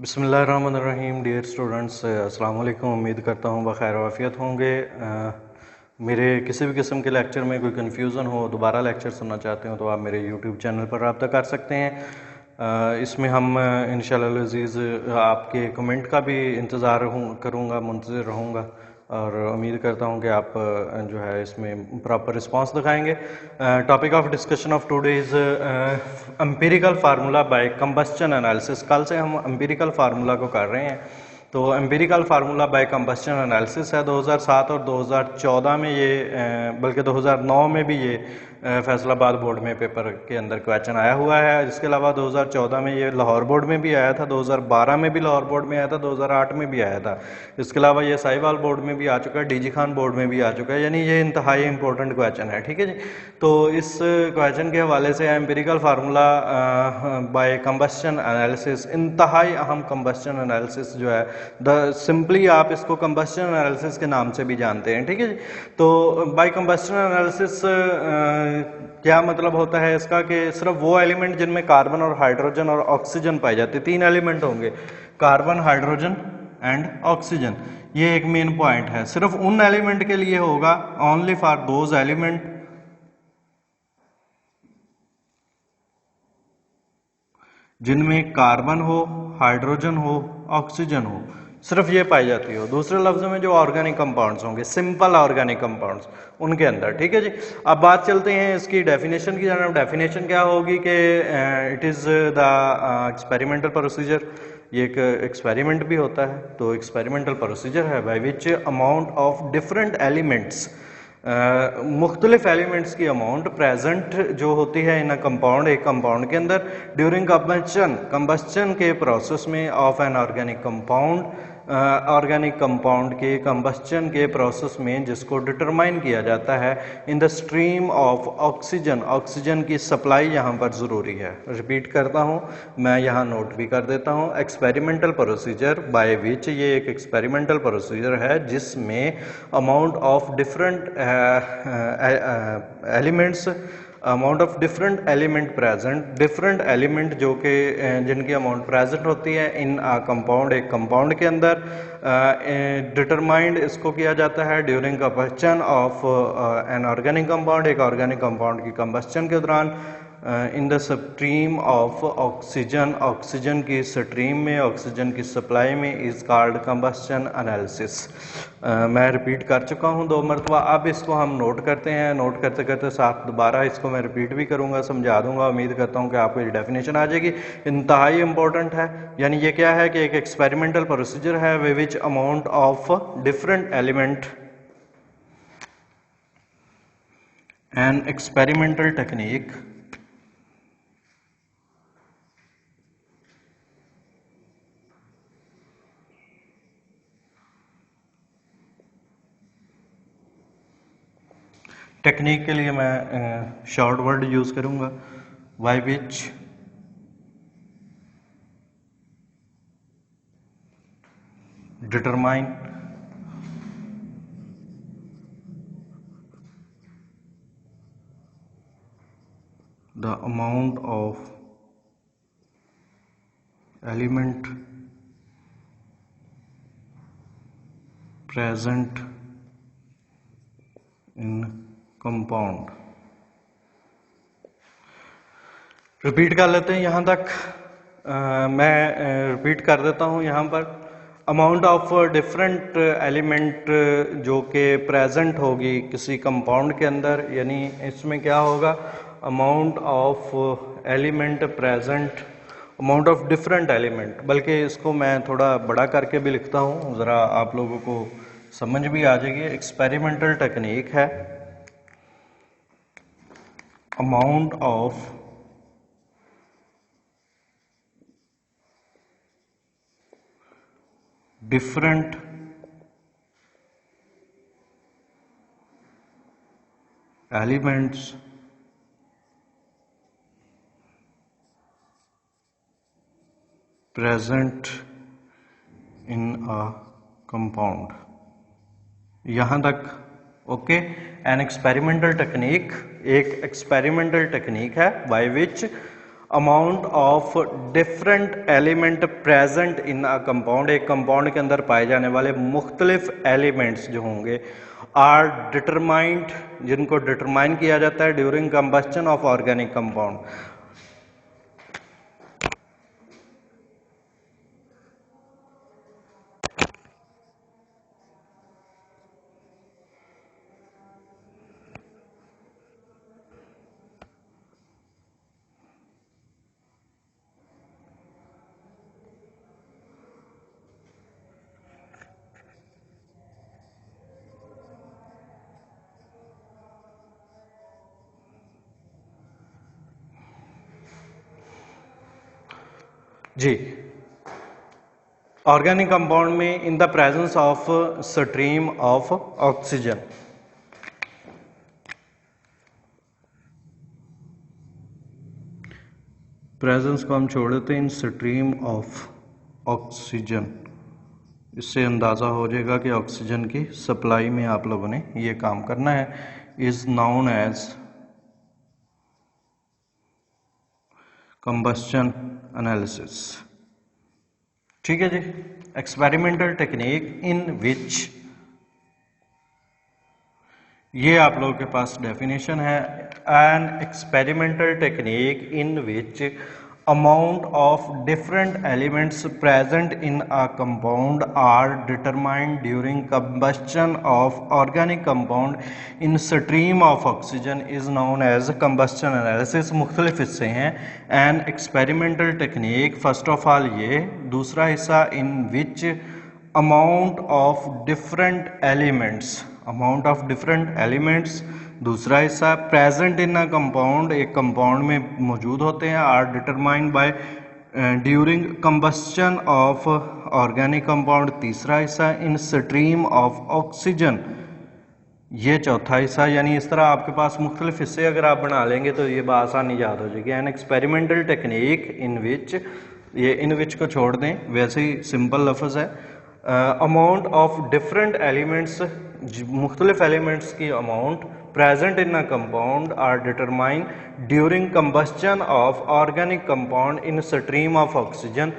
बिस्मिल्लाहिर्रहमानिर्रहीम। Dear students, अस्सलाम वालेकुम। उम्मीद करता हूँ बखैर वाफ़ियत होंगे। मेरे किसी भी किस्म के लेक्चर में कोई कन्फ्यूज़न हो, दोबारा लेक्चर सुनना चाहते हो तो आप मेरे यूट्यूब चैनल पर रब्ता कर सकते हैं। इसमें हम इंशाअल्लाह अज़ीज़ आपके कमेंट का भी इंतज़ार करूँगा, मुंतज़िर रहूँगा और उम्मीद करता हूँ कि आप जो है इसमें प्रॉपर रिस्पांस दिखाएंगे। Topic of discussion of today is empirical formula by combustion analysis. कल से हम एम्पिरिकल फार्मूला को कर रहे हैं। तो empirical formula by combustion analysis है। 2007 और 2014 में ये बल्कि 2009 में भी ये फैसलाबाद बोर्ड में पेपर के अंदर क्वेश्चन आया हुआ है। इसके अलावा 2014 में ये लाहौर बोर्ड में भी आया था, 2012 में भी लाहौर बोर्ड में आया था, 2008 में भी आया था। इसके अलावा ये साहिवाल बोर्ड में भी आ चुका है, डीजी खान बोर्ड में भी आ चुका है। यानी ये इंतहाई इंपॉर्टेंट क्वेश्चन है। ठीक है जी। तो इस क्वेश्चन के हवाले से empirical formula by combustion analysis, इंतहाई अहम कंबस्चन एनालिसिस जो है, सिंपली आप इसको कंबस्चन एनालिसिस के नाम से भी जानते हैं। ठीक है जी। तो बाय कंबस्चन एनालिसिस क्या मतलब होता है इसका कि सिर्फ वो एलिमेंट जिनमें कार्बन और हाइड्रोजन और ऑक्सीजन पाए जाते हैं, 3 एलिमेंट होंगे, कार्बन, हाइड्रोजन एंड ऑक्सीजन। ये एक मेन पॉइंट है। सिर्फ उन एलिमेंट के लिए होगा, ओनली फॉर दोज एलिमेंट जिनमें कार्बन हो, हाइड्रोजन हो, ऑक्सीजन हो, सिर्फ ये पाई जाती हो। दूसरे लफ्जों में जो ऑर्गेनिक कंपाउंड्स होंगे, सिंपल ऑर्गेनिक कंपाउंड्स, उनके अंदर। ठीक है जी। अब बात चलते हैं इसकी डेफिनेशन की जानब। डेफिनेशन क्या होगी कि it is the experimental procedure. ये एक एक्सपेरिमेंट भी होता है, तो एक्सपेरिमेंटल प्रोसीजर है by which amount of different elements, मुख्तलिफ एलिमेंट्स की अमाउंट प्रेजेंट जो होती है इन कंपाउंड, एक कंपाउंड के अंदर, ड्यूरिंग कंबस्चन के प्रोसेस में of an organic compound, organic compound के कंबस्चन के प्रोसेस में, जिसको डिटरमाइन किया जाता है इन the stream of oxygen. Oxygen की सप्लाई यहाँ पर ज़रूरी है। रिपीट करता हूँ, मैं यहाँ नोट भी कर देता हूँ। एक्सपेरिमेंटल प्रोसीजर बाय विच, ये एक एक्सपेरिमेंटल प्रोसीजर है जिसमें amount of different elements, amount of different element present, different element जो कि जिनकी अमाउंट प्रेजेंट होती है इन कंपाउंड, एक कंपाउंड के अंदर, डिटरमाइंड इसको किया जाता है during combustion of an organic compound, एक ऑर्गेनिक कंपाउंड की कंबस्चन के दौरान, in the stream of oxygen, oxygen की स्ट्रीम में, ऑक्सीजन की सप्लाई में, इज कॉल्ड कंबस्चन एनालिसिस। मैं रिपीट कर चुका हूँ 2 मरतबा। अब इसको हम नोट करते हैं। नोट करते करते साथ दोबारा इसको मैं रिपीट भी करूँगा, समझा दूंगा। उम्मीद करता हूँ कि आपको ये डेफिनेशन आ जाएगी। इंतहाई इंपॉर्टेंट है। यानी ये क्या है कि एक एक्सपेरिमेंटल प्रोसीजर है way which amount of different element, an experimental technique technique के लिए मैं शॉर्ट वर्ड यूज करूंगा, by which determine the amount of element present in compound. Repeat कर लेते हैं यहाँ तक। मैं रिपीट कर देता हूँ यहाँ पर। अमाउंट ऑफ डिफरेंट एलिमेंट जो कि प्रेजेंट होगी किसी कंपाउंड के अंदर, यानी इसमें क्या होगा, amount of element present, amount of different element, बल्कि इसको मैं थोड़ा बड़ा करके भी लिखता हूँ, ज़रा आप लोगों को समझ भी आ जाएगी। एक्सपेरिमेंटल टेक्निक है amount of different elements present in a compound. यहां तक ओके। एन एक्सपेरिमेंटल टेक्निक, एक एक्सपेरिमेंटल टेक्निक है by which amount of different element present in a compound, एक कंपाउंड के अंदर पाए जाने वाले मुख्तलिफ एलिमेंट्स जो होंगे आर डिटरमाइंड, जिनको डिटरमाइन किया जाता है during combustion of organic compound. जी, ऑर्गेनिक कंपाउंड में in the presence of stream of oxygen, presence को हम छोड़ देते हैं इन स्ट्रीम ऑफ ऑक्सीजन। इससे अंदाज़ा हो जाएगा कि ऑक्सीजन की सप्लाई में आप लोगों ने ये काम करना है। Is known as combustion analysis. ठीक है जी, एक्सपेरिमेंटल टेक्निक इन विच, ये आप लोगों के पास डेफिनेशन है, N experimental technique in which amount of different elements present in a compound are determined during combustion of organic compound in stream of oxygen is known as combustion analysis। मुख्तलिफ हिस्से हैं। an experimental technique, first of all ये दूसरा हिस्सा in which amount of different elements, amount of different elements, दूसरा हिस्सा present in a compound, एक compound में मौजूद होते हैं, are determined by during combustion of organic compound, तीसरा हिस्सा इन स्ट्रीम ऑफ ऑक्सीजन, ये चौथा हिस्सा। यानी इस तरह आपके पास मुख्तलिफ हिस्से अगर आप बना लेंगे तो ये बात आसानी याद हो जाएगी। एन एक्सपेरिमेंटल टेक्निक इन विच, ये इन विच को छोड़ दें, वैसे ही सिंपल लफ्ज़ है। अमाउंट ऑफ डिफरेंट एलिमेंट्स, मुख्तलिफ एलिमेंट्स की amount present in a compound are determined during combustion of organic compound in stream of oxygen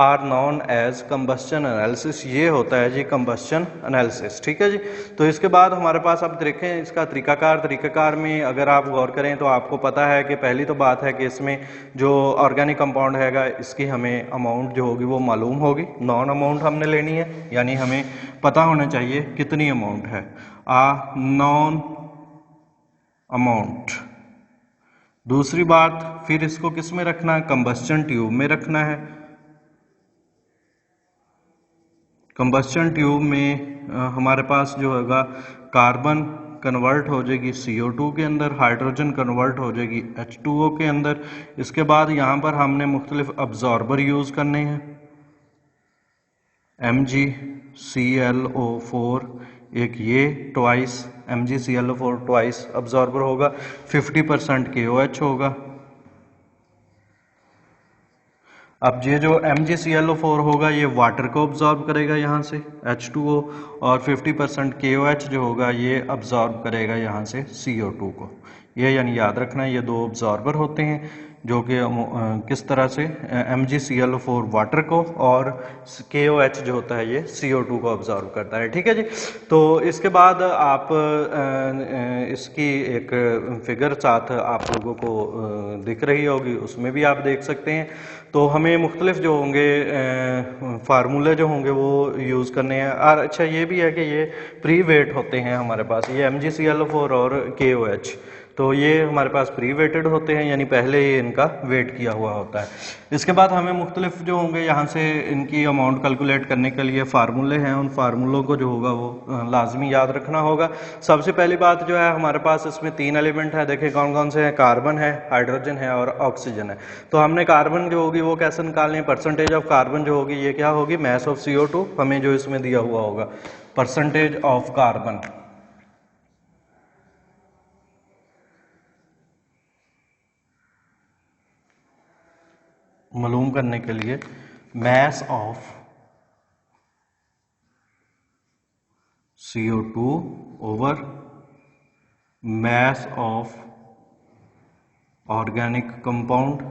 are known as combustion analysis। ये होता है जी combustion analysis। ठीक है जी। तो इसके बाद हमारे पास अब देखें इसका तरीकाकार में अगर आप गौर करें तो आपको पता है कि पहली तो बात है कि इसमें जो ऑर्गेनिक कंपाउंड हैगा इसकी हमें अमाउंट जो होगी वो मालूम होगी, नॉन अमाउंट हमने लेनी है, यानी हमें पता होना चाहिए कितनी अमाउंट है, नॉन अमाउंट। दूसरी बात, फिर इसको किस में रखना है, कंबस्शन ट्यूब में रखना है। कंबस्शन ट्यूब में हमारे पास जो होगा कार्बन कन्वर्ट हो जाएगी CO2 के अंदर, हाइड्रोजन कन्वर्ट हो जाएगी H2O के अंदर। इसके बाद यहाँ पर हमने मुख्तलिफ अब्जॉर्बर यूज़ करने हैं, MgClO4, एक ये ट्वाइस MgClO4 ट्वाइस अब्जॉर्बर होगा, 50% KOH होगा। अब ये जो MgClO4 होगा ये वाटर को अब्जॉर्ब करेगा यहाँ से H2O, और 50% KOH जो होगा ये अब्जॉर्ब करेगा यहाँ से CO2 को। ये यानी याद रखना है, ये दो अब्जॉर्बर होते हैं जो कि किस तरह से MgClO4 वाटर को और KOH जो होता है ये CO2 को अब्जॉर्ब करता है। ठीक है जी। तो इसके बाद आप इसकी एक फिगर साथ आप लोगों को दिख रही होगी, उसमें भी आप देख सकते हैं। तो हमें मुख्तलिफ जो होंगे फार्मूले जो होंगे वो यूज़ करने हैं। और अच्छा ये भी है कि ये प्री वेट होते हैं हमारे पास, ये MgClO4 और KOH, तो ये हमारे पास प्री वेटेड होते हैं, यानी पहले ही इनका वेट किया हुआ होता है। इसके बाद हमें मुख्तलिफ जो होंगे यहाँ से इनकी अमाउंट कैलकुलेट करने के लिए फार्मूले हैं, उन फार्मूलों को जो होगा वो लाजमी याद रखना होगा। सबसे पहली बात जो है हमारे पास इसमें 3 एलिमेंट है, देखिए कौन कौन से हैं, कार्बन है, हाइड्रोजन है और ऑक्सीजन है। तो हमने कार्बन जो होगी वो कैसे निकालनी है, परसेंटेज ऑफ कार्बन जो होगी ये क्या होगी, मास ऑफ CO2, हमें जो इसमें दिया हुआ होगा परसेंटेज ऑफ कार्बन। मालूम करने के लिए mass of CO2 over mass of organic compound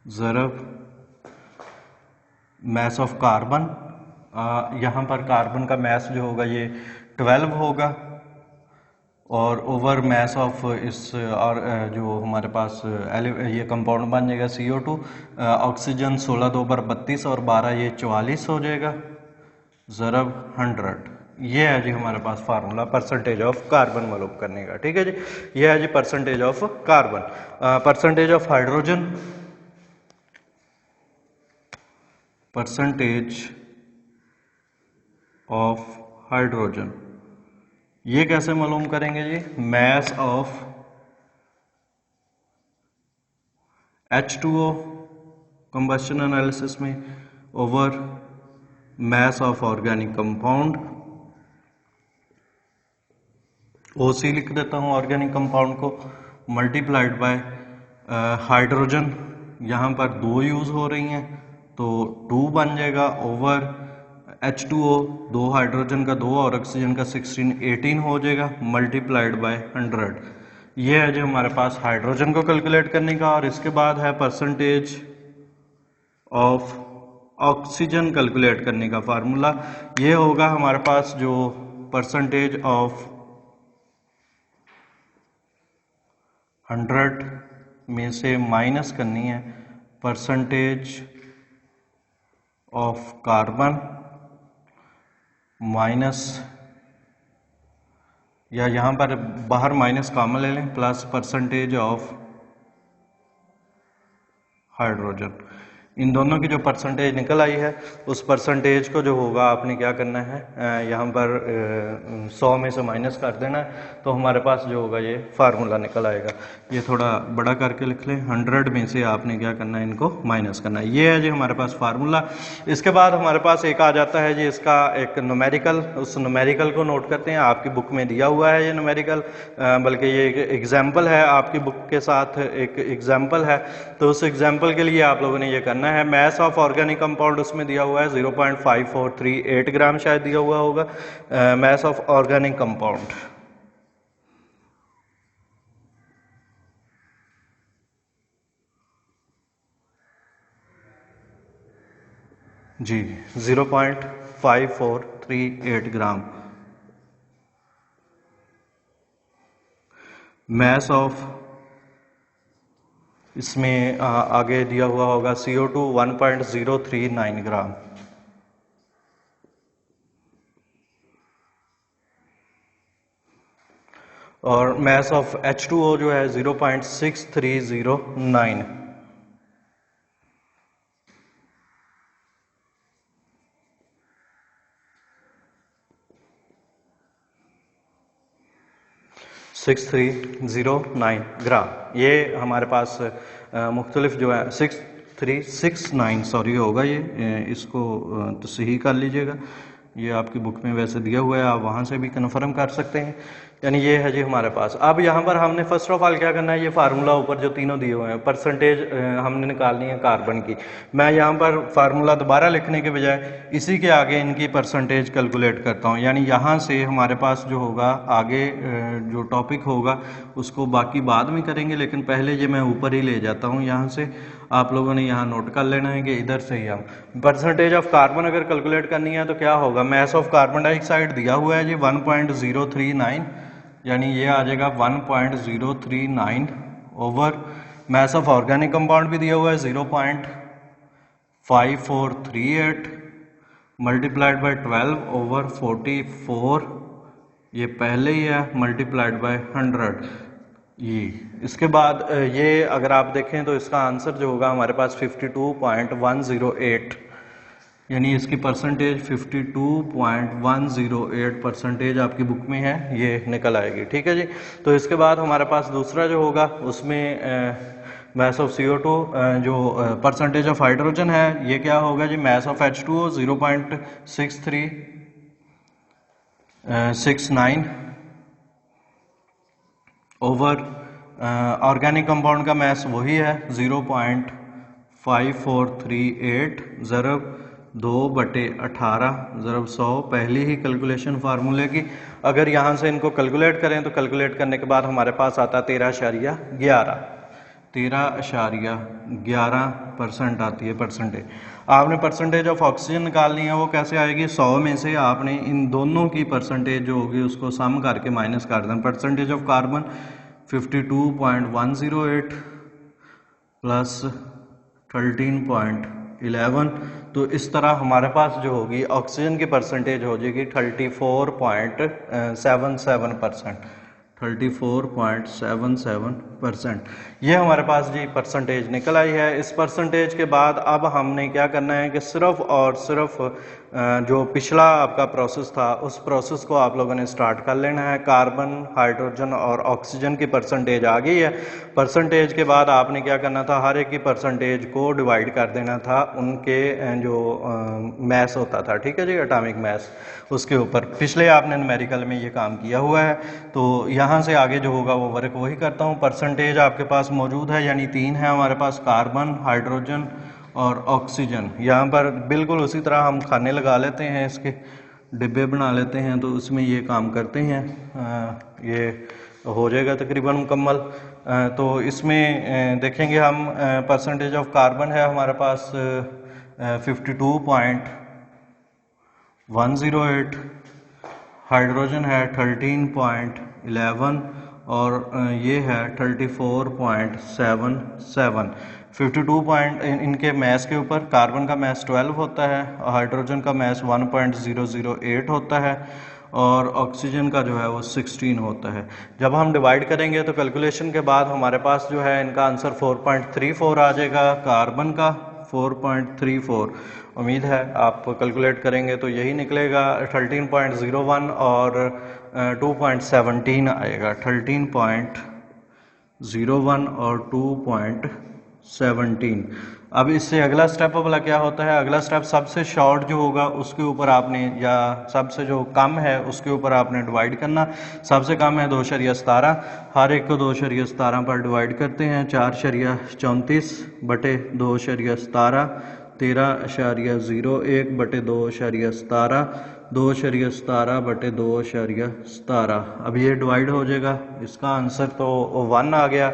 ज़रब मैस ऑफ कार्बन, यहाँ पर कार्बन का मैस जो होगा ये 12 होगा, और ओवर मैस ऑफ इस और जो हमारे पास ये कंपाउंड बन जाएगा CO2, ऑक्सीजन 16 2 पर 32 और 12 ये 44 हो जाएगा, ज़रब 100। ये है जी हमारे पास फार्मूला परसेंटेज ऑफ कार्बन मालूम करने का। ठीक है जी, ये है जी percentage of carbon. Percentage of hydrogen, percentage of hydrogen ये कैसे मालूम करेंगे जी? Mass of H2O combustion analysis में over mass of organic compound, OC लिख देता हूँ ऑर्गेनिक कंपाउंड को, मल्टीप्लाइड बाय हाइड्रोजन, यहाँ पर 2 यूज हो रही हैं तो 2 बन जाएगा, ओवर H2O 2 हाइड्रोजन का 2 और ऑक्सीजन का 16 18 हो जाएगा, मल्टीप्लाइड बाय 100। ये है जो हमारे पास हाइड्रोजन को कैलकुलेट करने का। और इसके बाद है परसेंटेज ऑफ ऑक्सीजन कैलकुलेट करने का फार्मूला। ये होगा हमारे पास जो परसेंटेज ऑफ 100 में से माइनस करनी है परसेंटेज ऑफ कार्बन माइनस, या यहाँ पर बाहर माइनस कॉमन ले लें, प्लस परसेंटेज ऑफ हाइड्रोजन। इन दोनों की जो परसेंटेज निकल आई है उस परसेंटेज को जो होगा आपने क्या करना है, यहाँ पर 100 में से माइनस कर देना है, तो हमारे पास जो होगा ये फार्मूला निकल आएगा। ये थोड़ा बड़ा करके लिख लें, 100 में से आपने क्या करना है, इनको माइनस करना है। ये है जी हमारे पास फार्मूला। इसके बाद हमारे पास एक आ जाता है जी इसका एक न्यूमेरिकल। उस न्यूमेरिकल को नोट करते हैं, आपकी बुक में दिया हुआ है ये न्यूमेरिकल, बल्कि ये एक एग्जाम्पल है, आपकी बुक के साथ एक एग्जाम्पल है। तो उस एग्जाम्पल के लिए आप लोगों ने ये करना है, मैस ऑफ ऑर्गेनिक कंपाउंड उसमें दिया हुआ है 0.5438 ग्राम शायद दिया हुआ होगा, मैस ऑफ ऑर्गेनिक कंपाउंड जी 0.5438 ग्राम। मैस ऑफ इसमें आगे दिया हुआ होगा CO2 1.039 ग्राम। और मैस ऑफ H2O जो है 0.6309। सिक्स 6309 ग्राम। ये हमारे पास मुख्तलिफ जो है 6369 सॉरी होगा ये, इसको तो सही कर लीजिएगा। ये आपकी बुक में वैसे दिया हुआ है, आप वहाँ से भी कन्फर्म कर सकते हैं। यानी ये है जी हमारे पास। अब यहाँ पर हमने फर्स्ट ऑफ ऑल क्या करना है, ये फार्मूला ऊपर जो तीनों दिए हुए हैं परसेंटेज हमने निकालनी है कार्बन की। मैं यहाँ पर फार्मूला दोबारा लिखने के बजाय इसी के आगे इनकी परसेंटेज कैलकुलेट करता हूँ। यानी यहाँ से हमारे पास जो होगा आगे जो टॉपिक होगा उसको बाकी बाद में करेंगे, लेकिन पहले ये मैं ऊपर ही ले जाता हूँ। यहाँ से आप लोगों ने यहाँ नोट कर लेना है कि इधर से ही हम परसेंटेज ऑफ कार्बन अगर कैलकुलेट करनी है तो क्या होगा, मैस ऑफ कार्बन डाइऑक्साइड दिया हुआ है जी 1.039, यानी ये आ जाएगा 1.039 over mass of organic compound भी दिया हुआ है 0.5438 मल्टीप्लाइड बाय 12 ओवर 44, ये पहले ही है, मल्टीप्लाइड बाय 100। ये इसके बाद ये अगर आप देखें तो इसका आंसर जो होगा हमारे पास 52.108, यानी इसकी परसेंटेज 52.108 परसेंटेज आपकी बुक में है, ये निकल आएगी। ठीक है जी। तो इसके बाद हमारे पास दूसरा जो होगा उसमें मैस ऑफ CO2 जो परसेंटेज ऑफ हाइड्रोजन है ये क्या होगा जी, mass of H2O 0.6369 over organic compound का मैस वही है 0.5438 ज़रब 2/18 ज़रब 100, पहली ही कैलकुलेशन फार्मूले की। अगर यहाँ से इनको कैलकुलेट करें तो कैलकुलेट करने के बाद हमारे पास आता 13.11। 13.11% आती है परसेंटेज। आपने परसेंटेज ऑफ ऑक्सीजन निकालनी है, वो कैसे आएगी? 100 में से आपने इन दोनों की परसेंटेज जो होगी उसको सम करके माइनस कर देना। परसेंटेज ऑफ कार्बन 52.108 प्लस 13.11, तो इस तरह हमारे पास जो होगी ऑक्सीजन की परसेंटेज हो जाएगी 34.77%। 34.77%, ये हमारे पास जी परसेंटेज निकल आई है। इस परसेंटेज के बाद अब हमने क्या करना है कि सिर्फ और सिर्फ जो पिछला आपका प्रोसेस था उस प्रोसेस को आप लोगों ने स्टार्ट कर लेना है। कार्बन, हाइड्रोजन और ऑक्सीजन की परसेंटेज आ गई है। परसेंटेज के बाद आपने क्या करना था, हर एक की परसेंटेज को डिवाइड कर देना था उनके जो मैस होता था, ठीक है जी, एटॉमिक मैस, उसके ऊपर। पिछले आपने न्यूमेरिकल में ये काम किया हुआ है, तो यहाँ से आगे जो होगा वो वर्क वही करता हूँ। परसेंटेज आपके पास मौजूद है, यानी 3 है हमारे पास, कार्बन, हाइड्रोजन और ऑक्सीजन। यहाँ पर बिल्कुल उसी तरह हम खाने लगा लेते हैं, इसके डिब्बे बना लेते हैं, तो उसमें ये काम करते हैं। ये हो जाएगा तकरीबन मुकम्मल। तो इसमें देखेंगे हम, परसेंटेज ऑफ कार्बन है हमारे पास 52.108, हाइड्रोजन है 13.11 और ये है 34.77। 52 इनके मैस के ऊपर, कार्बन का मैस 12 होता है, हाइड्रोजन का मैस 1.008 होता है और ऑक्सीजन का जो है वो 16 होता है। जब हम डिवाइड करेंगे तो कैलकुलेशन के बाद हमारे पास जो है इनका आंसर 4.34 आ जाएगा। कार्बन का 4.34, उम्मीद है आप कैलकुलेट करेंगे तो यही निकलेगा। 13.01 और 2.17 आएगा। 13.01 और 2.17। अब इससे अगला स्टेप वाला क्या होता है? अगला स्टेप सबसे शॉर्ट जो होगा उसके ऊपर आपने, या सबसे जो कम है उसके ऊपर आपने डिवाइड करना। सबसे कम है 2.17, हर एक को 2.17 पर डिवाइड करते हैं। 4.34 बटे 2.17, 13.01 बटे 2.17, 2.17 बटे 2.17। अब ये डिवाइड हो जाएगा, इसका आंसर तो 1 आ गया।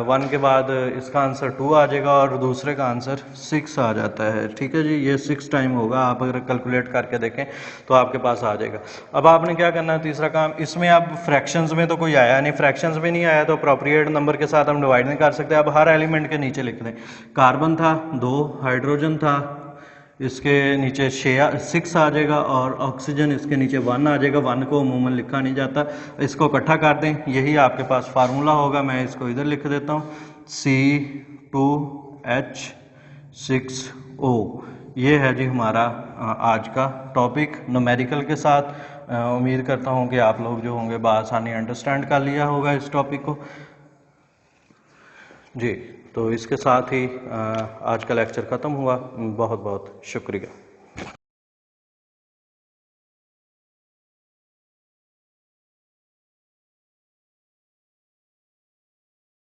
1 के बाद इसका आंसर 2 आ जाएगा और दूसरे का आंसर 6 आ जाता है, ठीक है जी। ये 6 टाइम होगा, आप अगर कैलकुलेट करके देखें तो आपके पास आ जाएगा। अब आपने क्या करना है, तीसरा काम, इसमें अब फ्रैक्शंस में तो कोई आया नहीं, फ्रैक्शंस में नहीं आया तो अप्रोप्रिएट नंबर के साथ हम डिवाइड नहीं कर सकते। अब हर एलिमेंट के नीचे लिख दें। कार्बन था 2, हाइड्रोजन था, इसके नीचे 6 आ जाएगा और ऑक्सीजन इसके नीचे 1 आ जाएगा। 1 को अमूमन लिखा नहीं जाता, इसको इकट्ठा कर दें, यही आपके पास फार्मूला होगा। मैं इसको इधर लिख देता हूँ, C2H6O। ये है जी हमारा आज का टॉपिक न्यूमेरिकल के साथ। उम्मीद करता हूँ कि आप लोग जो होंगे बआसानी अंडरस्टैंड कर लिया होगा इस टॉपिक को जी। तो इसके साथ ही आज का लेक्चर ख़त्म हुआ। बहुत बहुत शुक्रिया।